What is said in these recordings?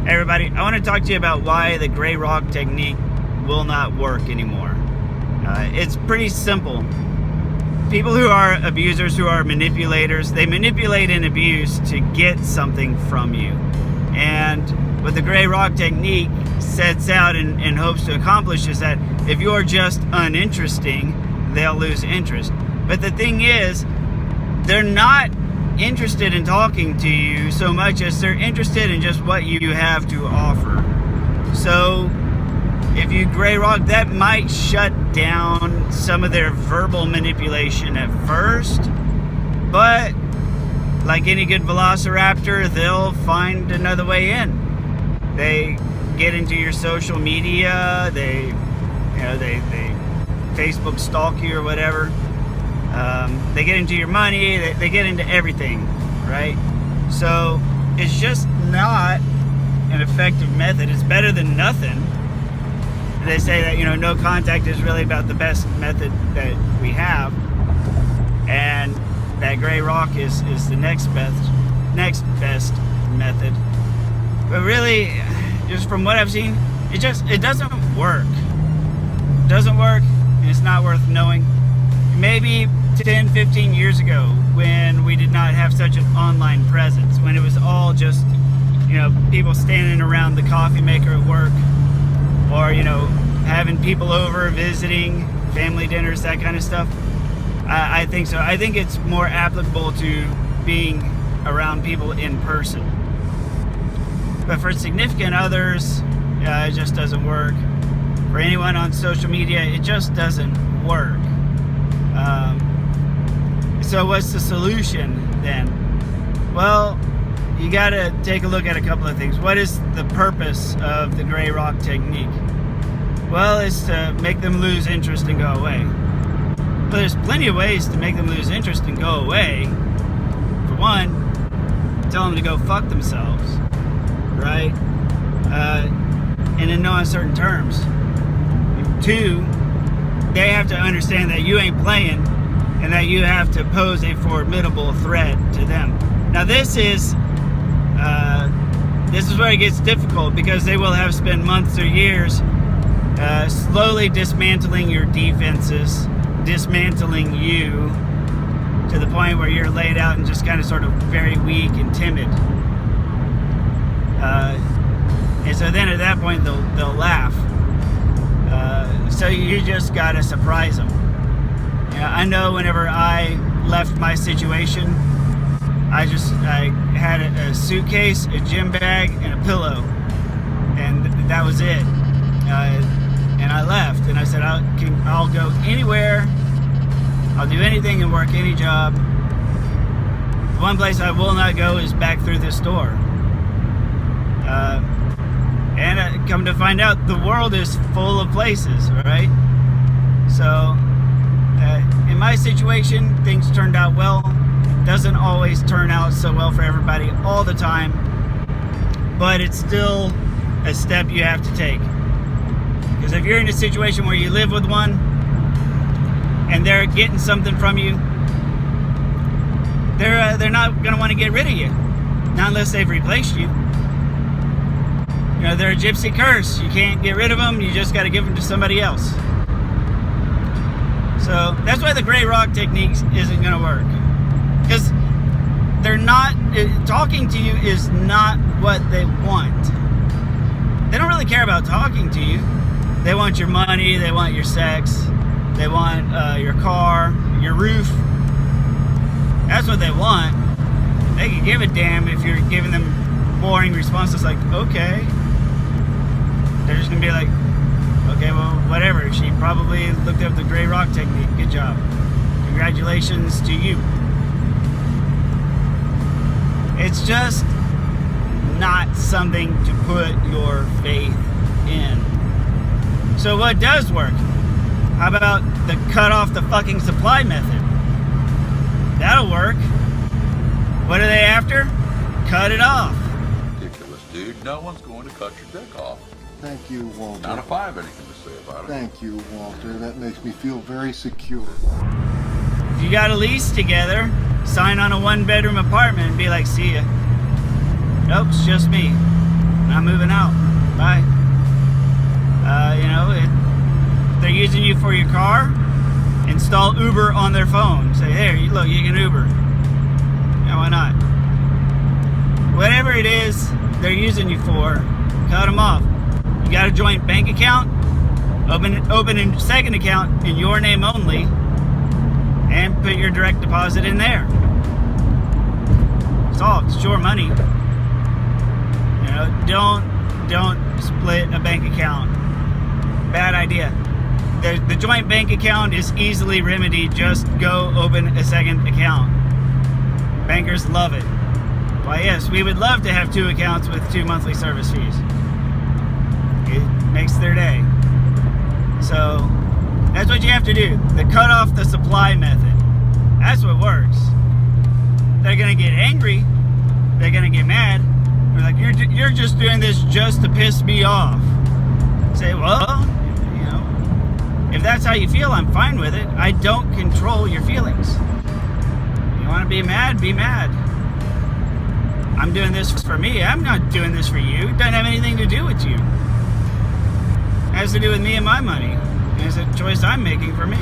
Hey everybody, I want to talk to you about why the gray rock technique will not work anymore. It's pretty simple. People who are abusers, who are manipulators, they manipulate and abuse to get something from you. And what the gray rock technique sets out and hopes to accomplish is that if you're just uninteresting, they'll lose interest. But the thing is, they're not interested in talking to you so much as they're interested in just what you have to offer. So if you gray rock, that might shut down some of their verbal manipulation at first, but like any good velociraptor, they'll find another way in. They get into your social media, they Facebook stalk you or whatever. They get into your money, they get into everything, right? So it's just not an effective method. It's better than nothing. They say that, no contact is really about the best method that we have. And that gray rock is the next best method. But really, just from what I've seen, it doesn't work. It doesn't work, and it's not worth knowing. Maybe 10, 15 years ago, when we did not have such an online presence, when it was all just, people standing around the coffee maker at work, or, having people over, visiting, family dinners, that kind of stuff. I think so. I think it's more applicable to being around people in person. But for significant others, it just doesn't work. For anyone on social media, it just doesn't work. So what's the solution then? Well, you gotta take a look at a couple of things. What is the purpose of the gray rock technique? Well, it's to make them lose interest and go away. But there's plenty of ways to make them lose interest and go away. For one, tell them to go fuck themselves, right? And in no uncertain terms. Two, they have to understand that you ain't playing and that you have to pose a formidable threat to them. Now this is where it gets difficult, because they will have spent months or years slowly dismantling your defenses, dismantling you to the point where you're laid out and just kind of sort of very weak and timid. And so then at that point they'll laugh. So you just gotta surprise them. I know whenever I left my situation, I had a suitcase, a gym bag, and a pillow, and that was it. And I left, and I said, I'll go anywhere, I'll do anything and work any job. The one place I will not go is back through this door. And come to find out, the world is full of places, right? So in my situation, things turned out well. Doesn't always turn out so well for everybody all the time, but it's still a step you have to take. Because if you're in a situation where you live with one and they're getting something from you, they're not going to want to get rid of you, not unless they've replaced you. They're a gypsy curse. You can't get rid of them. You just got to give them to somebody else. So that's why the gray rock technique isn't going to work. Because they're not, talking to you is not what they want. They don't really care about talking to you. They want your money, they want your sex, they want your car, your roof. That's what they want. They can give a damn if you're giving them boring responses like, okay. They're just going to be like, okay, well, whatever. She probably looked up the gray rock technique. Good job. Congratulations to you. It's just not something to put your faith in. So what does work? How about the cut off the fucking supply method? That'll work. What are they after? Cut it off. Ridiculous, dude. No one's going to cut your dick off. Thank you, Walter. Not if I have anything to say about it. Thank you, Walter. That makes me feel very secure. If you got a lease together, sign on a one-bedroom apartment and be like, see ya. Nope, it's just me. I'm moving out. Bye. They're using you for your car. Install Uber on their phone. Say, hey, look, you can Uber. Yeah, why not? Whatever it is they're using you for, cut them off. You got a joint bank account? Open a second account in your name only, and put your direct deposit in there. It's all. It's your money. Don't split a bank account. Bad idea. The joint bank account is easily remedied. Just go open a second account. Bankers love it. Why, yes, we would love to have 2 accounts with 2 monthly service fees. It makes their day. So that's what you have to do. The cut off the supply method. That's what works. They're gonna get angry. They're gonna get mad. They're like, you're just doing this just to piss me off. Say, well, if that's how you feel, I'm fine with it. I don't control your feelings. You want to be mad? Be mad. I'm doing this for me. I'm not doing this for you. It doesn't have anything to do with you. It has to do with me and my money. It's a choice I'm making for me.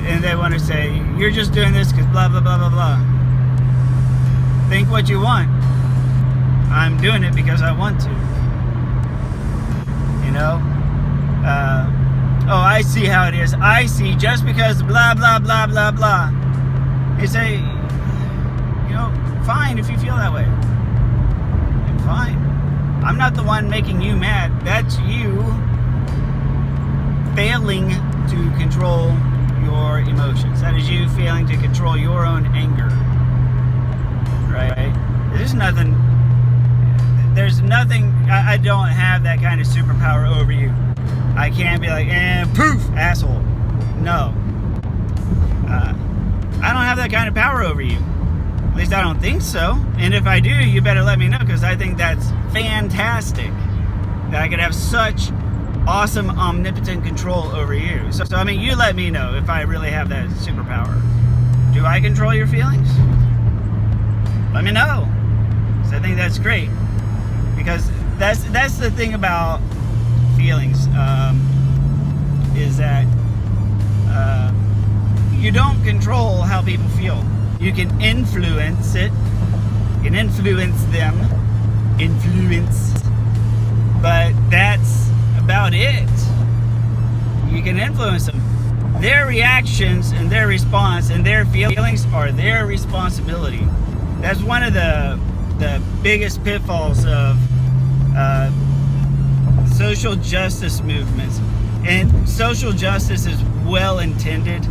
And they want to say, you're just doing this because blah, blah, blah, blah, blah. Think what you want. I'm doing it because I want to. Oh, I see how it is. I see just because blah, blah, blah, blah, blah. They say, fine if you feel that way. Fine. I'm not the one making you mad. That's you failing to control your emotions. That is you failing to control your own anger. Right? There's nothing, I don't have that kind of superpower over you. I can't be like, poof, asshole. No. I don't have that kind of power over you. At least I don't think so. And if I do, you better let me know, because I think that's fantastic. That I could have such awesome, omnipotent control over you. So you let me know if I really have that superpower. Do I control your feelings? Let me know. So I think that's great. Because that's the thing about feelings, is that you don't control how people feel. You can influence it. You can influence them. But that's about it. You can influence them. Their reactions and their response and their feelings are their responsibility. That's one of the biggest pitfalls of social justice movements. And social justice is well intended.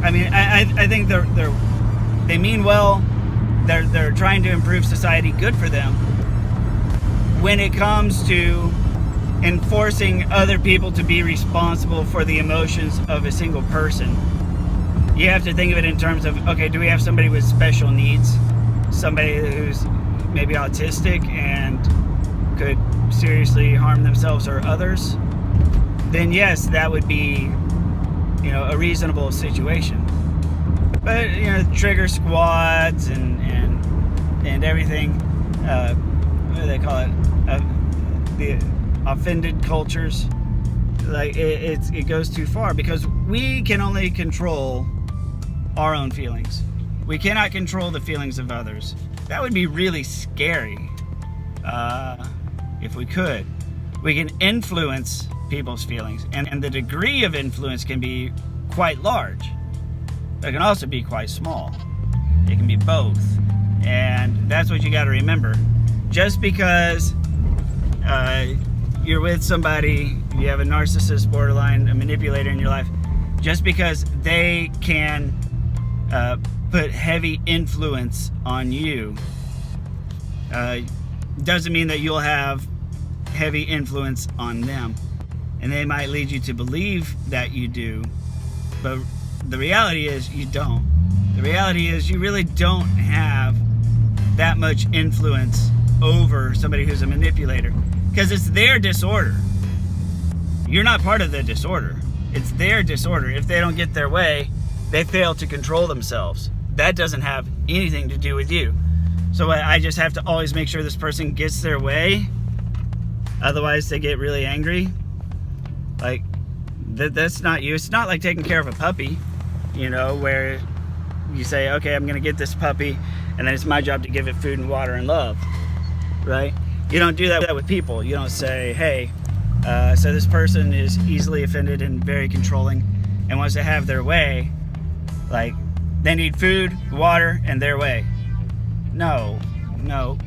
I think they mean well. They're trying to improve society. Good for them. When it comes to enforcing other people to be responsible for the emotions of a single person, you have to think of it in terms of, okay, do we have somebody with special needs? Somebody who's maybe autistic and could seriously harm themselves or others? Then yes, that would be, a reasonable situation. But, trigger squads and everything, what do they call it? The offended cultures. Like, it goes too far, because we can only control our own feelings. We cannot control the feelings of others. That would be really scary if we could. We can influence people's feelings, and the degree of influence can be quite large, but it can also be quite small. It can be both, and that's what you got to remember. Just because you're with somebody, you have a narcissist, borderline, a manipulator in your life, just because they can put heavy influence on you doesn't mean that you'll have heavy influence on them. And they might lead you to believe that you do, but the reality is you don't. The reality is you really don't have that much influence over somebody who's a manipulator, because it's their disorder. You're not part of the disorder. It's their disorder. If they don't get their way, they fail to control themselves. That doesn't have anything to do with you. So I just have to always make sure this person gets their way. Otherwise, they get really angry. Like, that's not you. It's not like taking care of a puppy, you know, where you say, okay, I'm going to get this puppy, and then it's my job to give it food and water and love, right? You don't do that with people. You don't say, hey, so this person is easily offended and very controlling and wants to have their way. Like, they need food, water, and their way. No,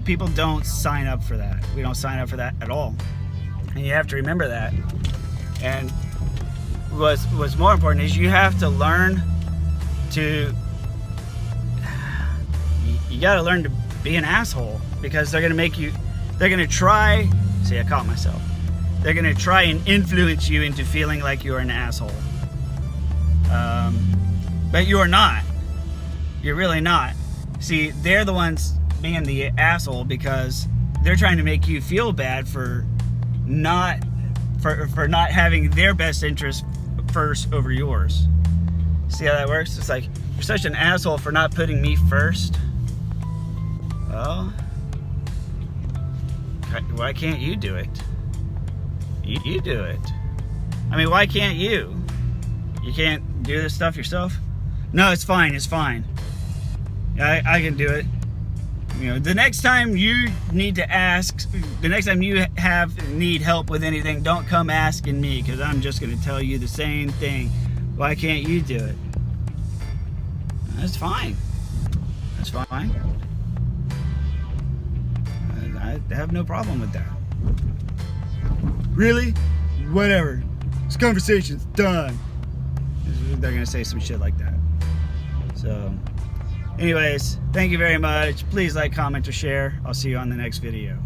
people don't sign up for that. We don't sign up for that at all. And you have to remember that. And what's more important is you have to learn to, you got to learn to be an asshole, because they're going to try, see, I caught myself. They're going to try and influence you into feeling like you're an asshole. But you're not. You're really not. See, they're the ones being the asshole because they're trying to make you feel bad for not having their best interest first over yours. See how that works? It's like, you're such an asshole for not putting me first. Well, why can't you do it? You do it. I mean, why can't you? You can't do this stuff yourself? No, it's fine. It's fine. I can do it. You know, the next time you need to ask, the next time you need help with anything, don't come asking me, because I'm just going to tell you the same thing. Why can't you do it? That's fine. That's fine. I have no problem with that. Really? Whatever. This conversation's done. They're going to say some shit like that. So, anyways, thank you very much. Please like, comment, or share. I'll see you on the next video.